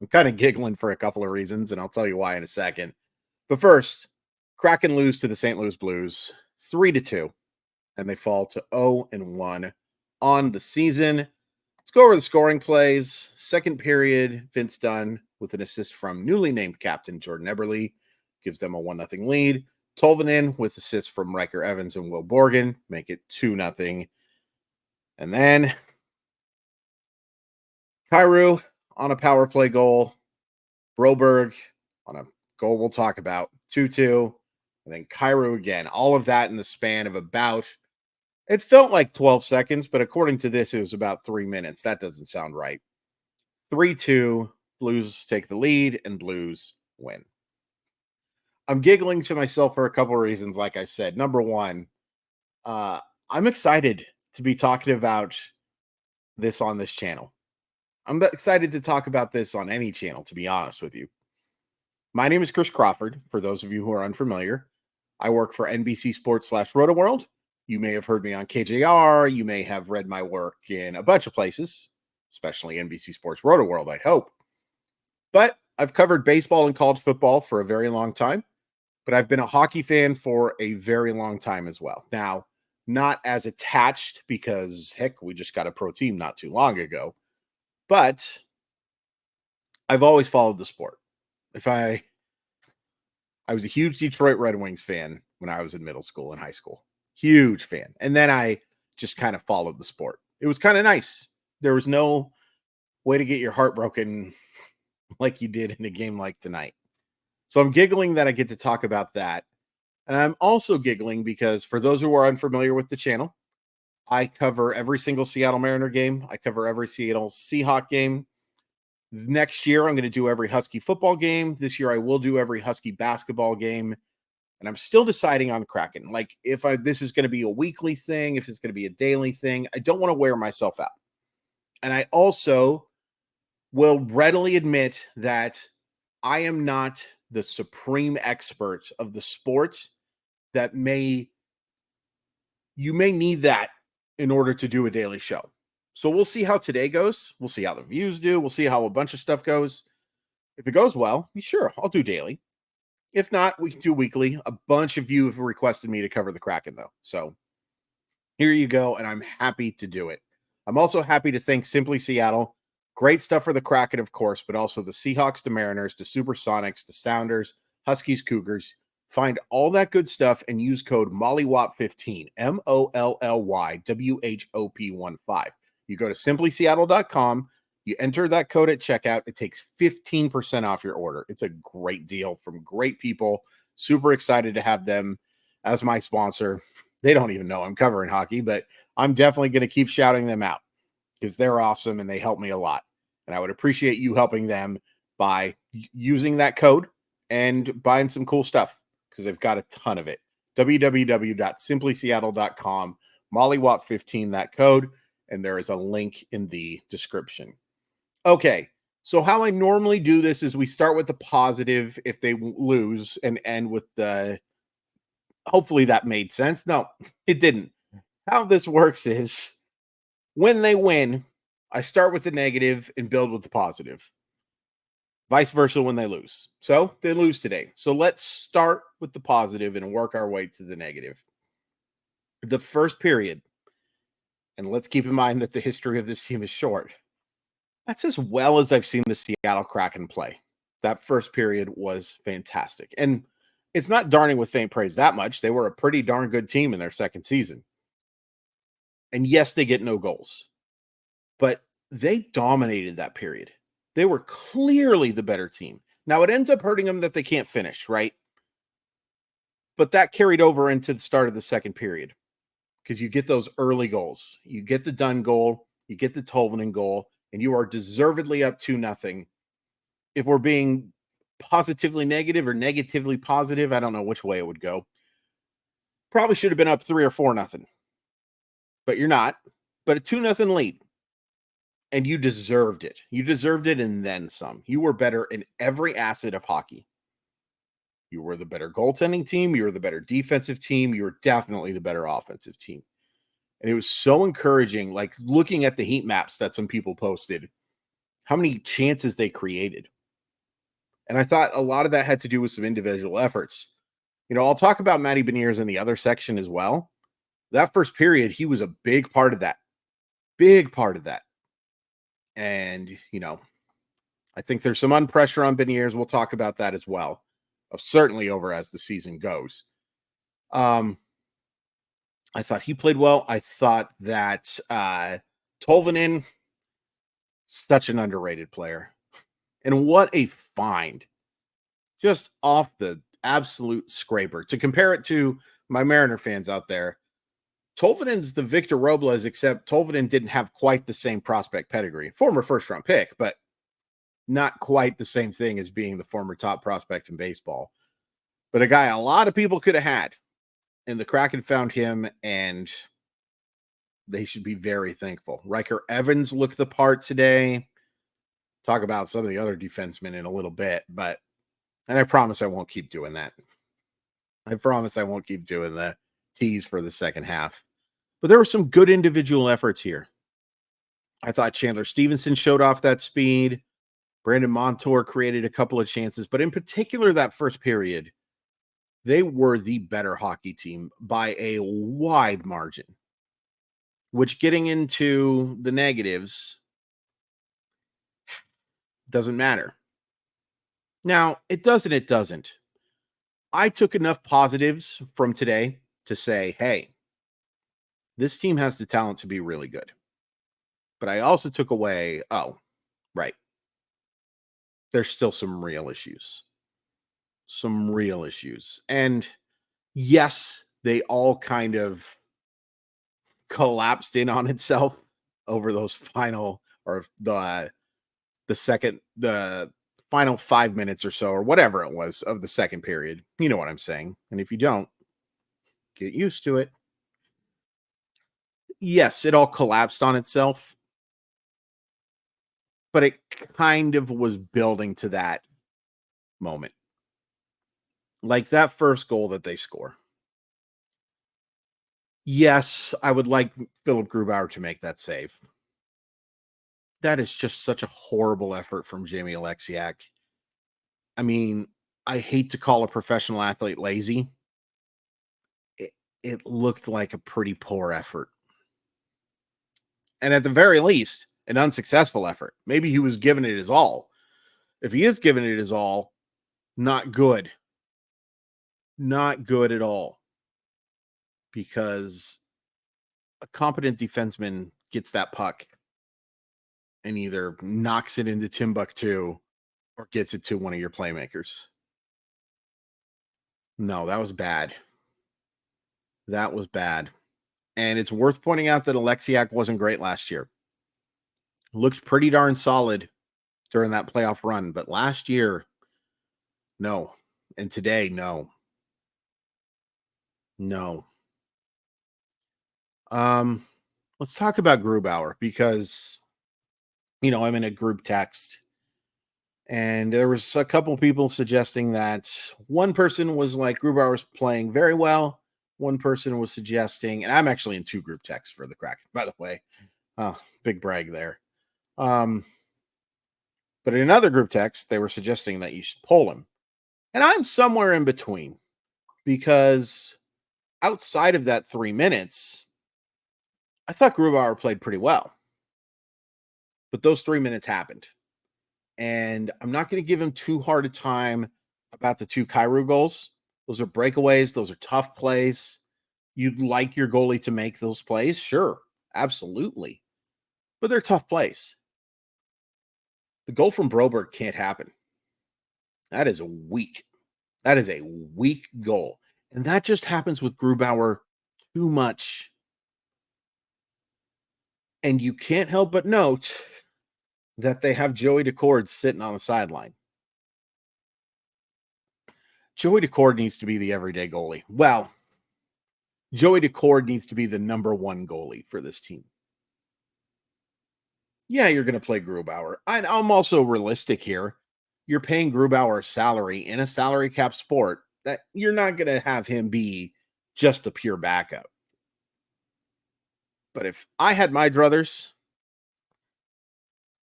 I'm kind of giggling for a couple of reasons, and I'll tell you why in a second. But first, Kraken lose to the St. Louis Blues 3-2, and they fall to 0-1 on the season. Let's go over the scoring plays. Second period, Vince Dunn with an assist from newly named captain Jordan Eberle gives them a 1-0 lead. Tolvanen with assists from Riker Evans and Will Borgen make it 2-0. And then Cairo on a power play goal. Broberg on a goal we'll talk about, 2-2. And then Cairo again. All of that in the span of about, it felt like 12 seconds, but according to this, it was about 3 minutes. That doesn't sound right. 3-2, Blues take the lead, and Blues win. I'm giggling to myself for a couple of reasons, like I said. Number one, I'm excited to be talking about this on this channel. I'm excited to talk about this on any channel, to be honest with you. My name is Chris Crawford, for those of you who are unfamiliar. I work for NBC Sports / Roto World. You may have heard me on KJR. You may have read my work in a bunch of places, especially NBC Sports Roto World, I'd hope. But I've covered baseball and college football for a very long time, but I've been a hockey fan for a very long time as well. Now, not as attached because, heck, we just got a pro team not too long ago, but I've always followed the sport. I was a huge Detroit Red Wings fan when I was in middle school and high school. Huge fan. And then I just kind of followed the sport. It was kind of nice. There was no way to get your heart broken like you did in a game like tonight. So I'm giggling that I get to talk about that. And I'm also giggling because for those who are unfamiliar with the channel, I cover every single Seattle Mariner game. I cover every Seattle Seahawk game. Next year, I'm going to do every Husky football game. This year, I will do every Husky basketball game. And I'm still deciding on Kraken. Like, if this is going to be a weekly thing, if it's going to be a daily thing, I don't want to wear myself out. And I also will readily admit that I am not the supreme expert of the sport that you may need that in order to do a daily show. So we'll see how today goes. We'll see how the views do. We'll see how a bunch of stuff goes. If it goes well, sure, I'll do daily. If not, we can do weekly. A bunch of you have requested me to cover the Kraken, though. So here you go, and I'm happy to do it. I'm also happy to thank Simply Seattle. Great stuff for the Kraken, of course, but also the Seahawks, the Mariners, the Supersonics, the Sounders, Huskies, Cougars. Find all that good stuff and use code MOLLYWOP15, MOLLYWHOP15. You go to simplyseattle.com. You enter that code at checkout. It takes 15% off your order. It's a great deal from great people. Super excited to have them as my sponsor. They don't even know I'm covering hockey, but I'm definitely going to keep shouting them out because they're awesome and they help me a lot. And I would appreciate you helping them by using that code and buying some cool stuff because they've got a ton of it. www.simplyseattle.com, MOLLYWOP15, that code, and there is a link in the description. Okay, so how I normally do this is we start with the positive if they lose and end with the, hopefully that made sense. No, it didn't. How this works is when they win, I start with the negative and build with the positive. Vice versa when they lose. So they lose today. So let's start with the positive and work our way to the negative. The first period, and let's keep in mind that the history of this team is short. That's as well as I've seen the Seattle Kraken play. That first period was fantastic. And it's not darning with faint praise that much. They were a pretty darn good team in their second season. And yes, they get no goals. But they dominated that period. They were clearly the better team. Now, it ends up hurting them that they can't finish, right? But that carried over into the start of the second period because you get those early goals. You get the Dunn goal, you get the Tolvanen goal, and you are deservedly up 2-0. If we're being positively negative or negatively positive, I don't know which way it would go. Probably should have been up 3 or 4-0. But you're not. But a 2-0 lead. And you deserved it. You deserved it and then some. You were better in every asset of hockey. You were the better goaltending team. You were the better defensive team. You were definitely the better offensive team. And it was so encouraging, like looking at the heat maps that some people posted, how many chances they created. And I thought a lot of that had to do with some individual efforts. I'll talk about Matty Beniers in the other section as well. That first period, he was a big part of that. Big part of that. And, I think there's some unpressure on Beniers. We'll talk about that as well. Certainly over as the season goes. I thought he played well. I thought that Tolvanen, such an underrated player. And what a find. Just off the absolute scraper. To compare it to my Mariner fans out there, Tolvanen's the Victor Robles, except Tolvanen didn't have quite the same prospect pedigree. Former first-round pick, but not quite the same thing as being the former top prospect in baseball. But a guy a lot of people could have had. And the Kraken found him, and they should be very thankful. Riker Evans looked the part today. Talk about some of the other defensemen in a little bit, and I promise I won't keep doing that. I promise I won't keep doing the tease for the second half. But there were some good individual efforts here. I thought Chandler Stevenson showed off that speed. Brandon Montour created a couple of chances, but in particular that first period, they were the better hockey team by a wide margin, which, getting into the negatives, doesn't matter. Now, it does and it doesn't. I took enough positives from today to say, hey, this team has the talent to be really good. But I also took away, right, there's still some real issues. Some real issues. And yes, they all kind of collapsed in on itself over those final, or the final 5 minutes or so, or whatever it was of the second period. You know what I'm saying? And if you don't, get used to it. Yes, it all collapsed on itself, but it kind of was building to that moment. Like that first goal that they score. Yes, I would like Philip Grubauer to make that save. That is just such a horrible effort from Jamie Alexiak. I mean, I hate to call a professional athlete lazy. It looked like a pretty poor effort. And at the very least, an unsuccessful effort. Maybe he was giving it his all. If he is giving it his all, not good. Not good at all. Because a competent defenseman gets that puck and either knocks it into Timbuktu or gets it to one of your playmakers. No, that was bad. That was bad. And it's worth pointing out that Alexiak wasn't great last year. Looked pretty darn solid during that playoff run, but last year, no. And today, no. No. Let's talk about Grubauer because, I'm in a group text and there was a couple people suggesting that one person was like, Grubauer was playing very well. One person was suggesting, and I'm actually in two group texts for the Kraken, by the way. Big brag there. But in another group text, they were suggesting that you should pull him. And I'm somewhere in between because outside of that 3 minutes, I thought Grubauer played pretty well. But those 3 minutes happened. And I'm not going to give him too hard a time about the two Kyrou goals. Those are breakaways. Those are tough plays. You'd like your goalie to make those plays? Sure, absolutely. But they're tough plays. The goal from Broberg can't happen. That is weak. That is a weak goal. And that just happens with Grubauer too much. And you can't help but note that they have Joey Decord sitting on the sideline. Joey Decord needs to be the everyday goalie. Well, Joey Decord needs to be the number one goalie for this team. Yeah, you're going to play Grubauer. I'm also realistic here. You're paying Grubauer a salary in a salary cap sport that you're not going to have him be just a pure backup. But if I had my druthers,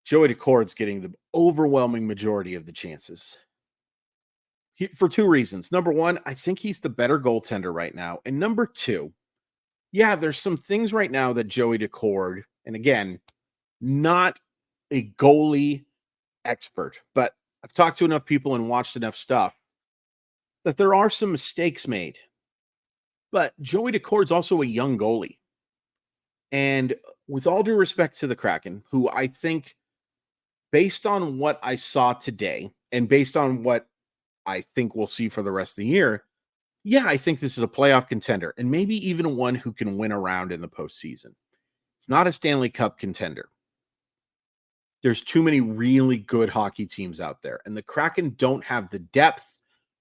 Joey Decord's getting the overwhelming majority of the chances. For two reasons. Number one, I think he's the better goaltender right now. And number two, yeah, there's some things right now that Joey Decord, and again, not a goalie expert, but I've talked to enough people and watched enough stuff that there are some mistakes made. But Joey Decord's also a young goalie. And with all due respect to the Kraken, who I think, based on what I saw today and based on what I think we'll see for the rest of the year, yeah, I think this is a playoff contender and maybe even one who can win a round in the postseason. It's not a Stanley Cup contender. There's too many really good hockey teams out there, and the Kraken don't have the depth,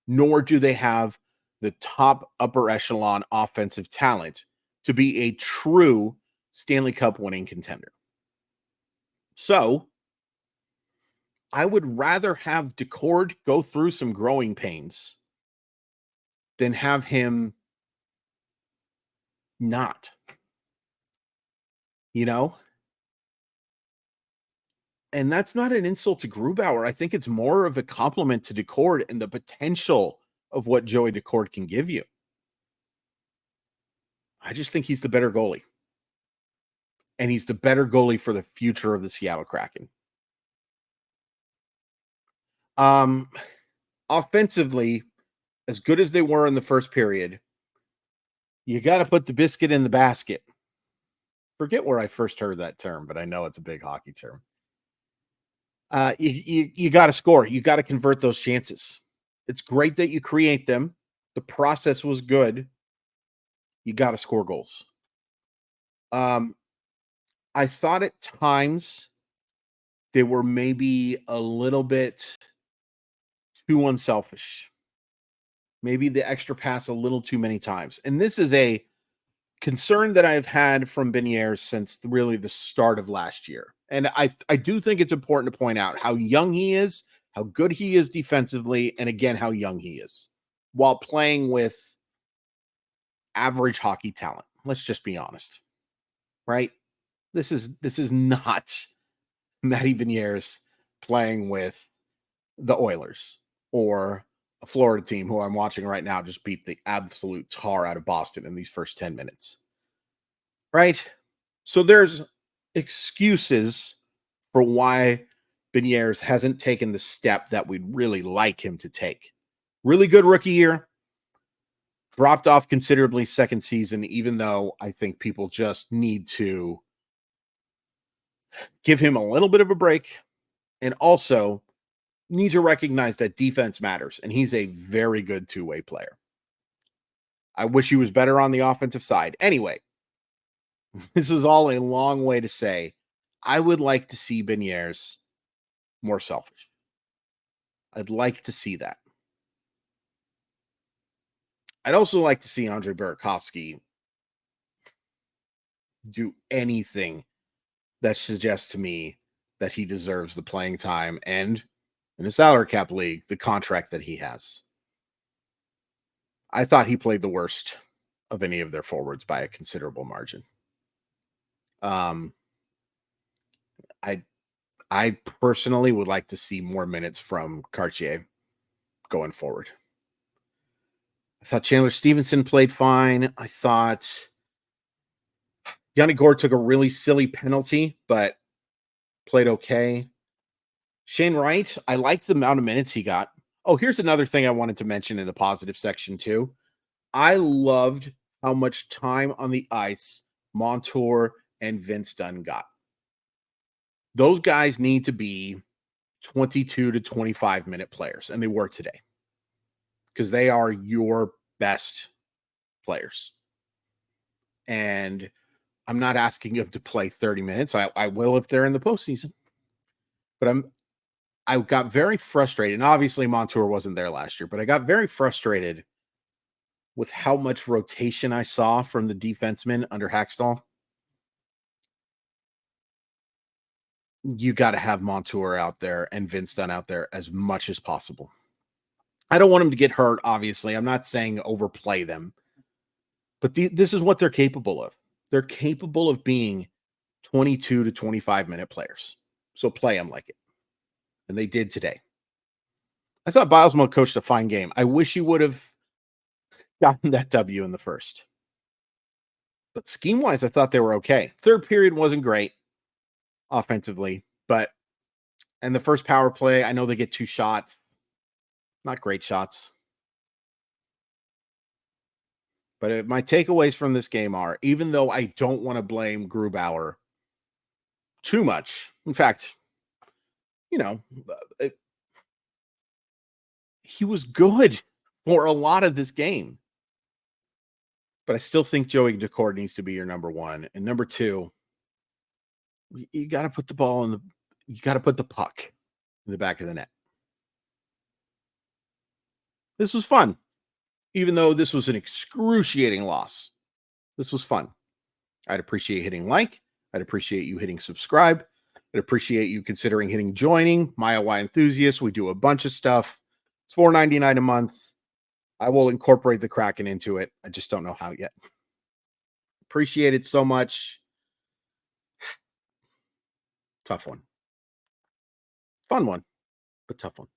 nor do they have the top upper echelon offensive talent to be a true Stanley Cup winning contender. So I would rather have Decord go through some growing pains than have him not, you know? And that's not an insult to Grubauer. I think it's more of a compliment to Decord and the potential of what Joey Decord can give you. I just think he's the better goalie. And he's the better goalie for the future of the Seattle Kraken. Offensively, as good as they were in the first period, you got to put the biscuit in the basket. Forget where I first heard that term, but I know it's a big hockey term. You got to score. You got to convert those chances. It's great that you create them. The process was good. You got to score goals. I thought at times they were maybe a little bit too unselfish. Maybe the extra pass a little too many times. And this is a concern that I've had from Beniers since really the start of last year. And I do think it's important to point out how young he is, how good he is defensively, and again, how young he is while playing with average hockey talent. Let's just be honest, right? This is not Matty Beniers playing with the Oilers or a Florida team who I'm watching right now just beat the absolute tar out of Boston in these first 10 minutes. Right? So there's excuses for why Beniers hasn't taken the step that we'd really like him to take. Really good rookie year. Dropped off considerably second season, even though I think people just need to give him a little bit of a break and also need to recognize that defense matters, and he's a very good two-way player. I wish he was better on the offensive side. Anyway, this is all a long way to say I would like to see Beniers more selfish. I'd like to see that. I'd also like to see Andre Burakovsky do anything that suggests to me that he deserves the playing time and, in a salary cap league, the contract that he has. I thought he played the worst of any of their forwards by a considerable margin. I personally would like to see more minutes from Cartier going forward. I thought Chandler Stevenson played fine. I thought Yanni Gore took a really silly penalty, but played okay. Shane Wright, I liked the amount of minutes he got. Oh, here's another thing I wanted to mention in the positive section too. I loved how much time on the ice Montour and Vince Dunn got. Those guys need to be 22 to 25 minute players, and they were today because they are your best players. And I'm not asking them to play 30 minutes. I will if they're in the postseason. But I got very frustrated, and obviously Montour wasn't there last year, but I got very frustrated with how much rotation I saw from the defensemen under Hackstall. You got to have Montour out there and Vince Dunn out there as much as possible. I don't want them to get hurt, obviously. I'm not saying overplay them. But this is what they're capable of. They're capable of being 22 to 25 minute players. So play them like it. And they did today. I thought Bilesmo coached a fine game. I wish he would have gotten that W in the first. But scheme wise, I thought they were okay. Third period wasn't great offensively, but and the first power play, I know they get 2 shots, not great shots. But my takeaways from this game are, even though I don't want to blame Grubauer too much, in fact, you know, it, he was good for a lot of this game. But I still think Joey Decord needs to be your number one. And number two, you got to put the ball in the, you got to put the puck in the back of the net. This was fun, even though this was an excruciating loss. This was fun. I'd appreciate hitting like. I'd appreciate you hitting subscribe. I'd appreciate you considering hitting joining Maya Y Enthusiast. We do a bunch of stuff. It's $4.99 a month. I will incorporate the Kraken into it. I just don't know how yet. Appreciate it so much. Tough one. Fun one, but tough one.